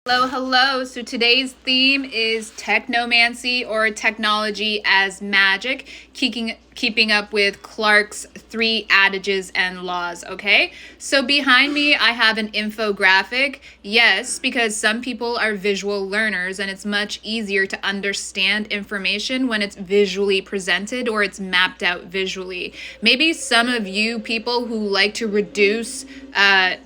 Hello, hello. So today's theme is technomancy or technology as magic, keeping up with Clarke's 3 adages and laws, okay? So behind me, I have an infographic. Yes, because some people are visual learners and it's much easier to understand information when it's visually presented or it's mapped out visually. Maybe some of you people who like to reduce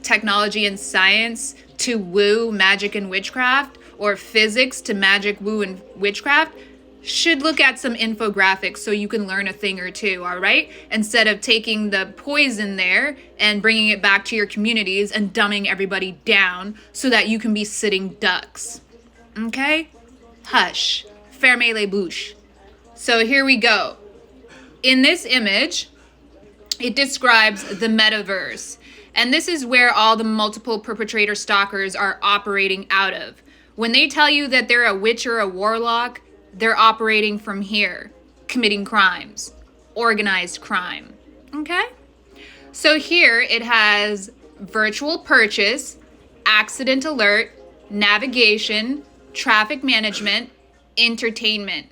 technology and science to woo, magic, and witchcraft, or physics to magic, woo, and witchcraft, should look at some infographics so you can learn a thing or two, all right? Instead of taking the poison there and bringing it back to your communities and dumbing everybody down so that you can be sitting ducks. Okay? Hush. Fermez les bouches. So here we go. In this image, it describes the metaverse. And this is where all the multiple perpetrator stalkers are operating out of. When they tell you that they're a witch or a warlock, they're operating from here, committing crimes, organized crime. Okay? So here it has virtual purchase, accident alert, navigation, traffic management, entertainment.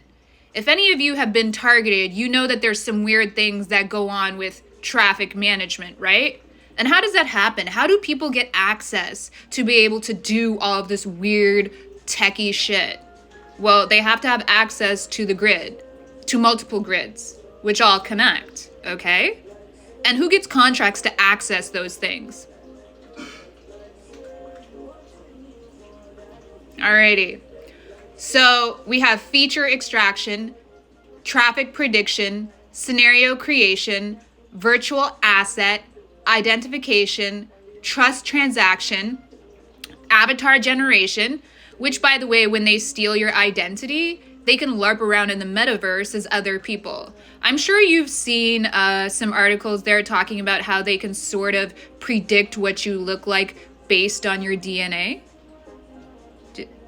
If any of you have been targeted, you know that there's some weird things that go on with traffic management, right? And how does that happen? How do people get access to be able to do all of this weird techie shit? Well, they have to have access to the grid, to multiple grids, which all connect, okay? And who gets contracts to access those things? Alrighty. So we have feature extraction, traffic prediction, scenario creation, virtual asset, identification, trust transaction, avatar generation, which, by the way, when they steal your identity, they can LARP around in the metaverse as other people. I'm sure you've seen some articles there talking about how they can sort of predict what you look like based on your DNA.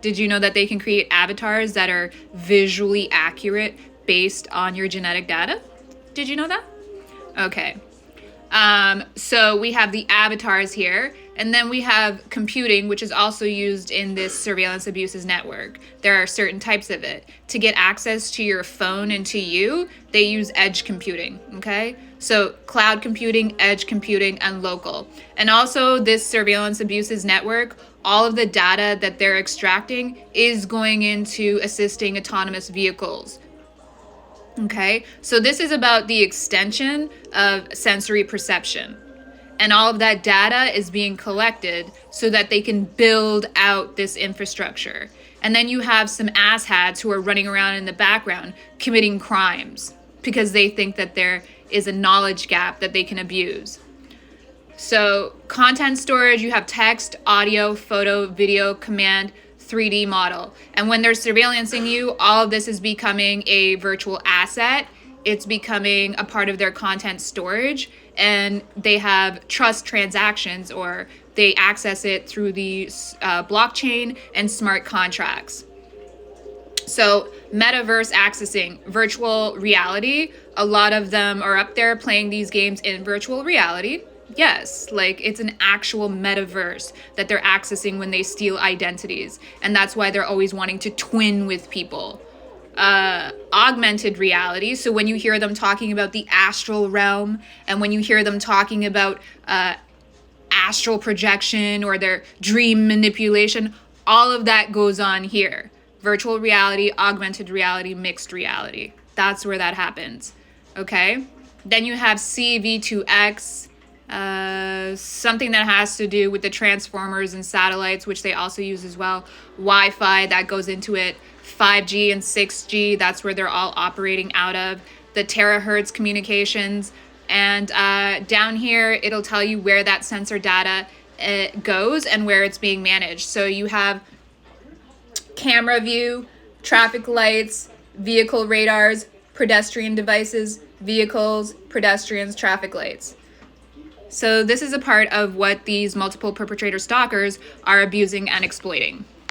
Did you know that they can create avatars that are visually accurate based on your genetic data? Did you know that? Okay. So we have the avatars here, and then we have computing, which is also used in this surveillance abuses network. There are certain types of it. To get access to your phone and to you, they use edge computing, okay? So cloud computing, edge computing, and local. And also this surveillance abuses network, all of the data that they're extracting is going into assisting autonomous vehicles. Okay, so this is about the extension of sensory perception. And all of that data is being collected so that they can build out this infrastructure. And then you have some asshats who are running around in the background committing crimes because they think that there is a knowledge gap that they can abuse. So content storage, you have text, audio, photo, video, command, 3D model. And when they're surveillancing you, all of this is becoming a virtual asset. It's becoming a part of their content storage, and they have trust transactions, or they access it through the blockchain and smart contracts. So metaverse accessing, virtual reality, a lot of them are up there playing these games in virtual reality. Yes, like it's an actual metaverse that they're accessing when they steal identities. And that's why they're always wanting to twin with people. Augmented reality. So when you hear them talking about the astral realm, and when you hear them talking about astral projection or their dream manipulation, all of that goes on here. Virtual reality, augmented reality, mixed reality. That's where that happens. Okay? Then you have CV2X. Something that has to do with the transformers and satellites, which they also use as well. Wi-Fi, that goes into it. 5G and 6G, that's where they're all operating out of. The terahertz communications. And down here, it'll tell you where that sensor data goes and where it's being managed. So you have camera view, traffic lights, vehicle radars, pedestrian devices, vehicles, pedestrians, traffic lights. So this is a part of what these multiple perpetrator stalkers are abusing and exploiting.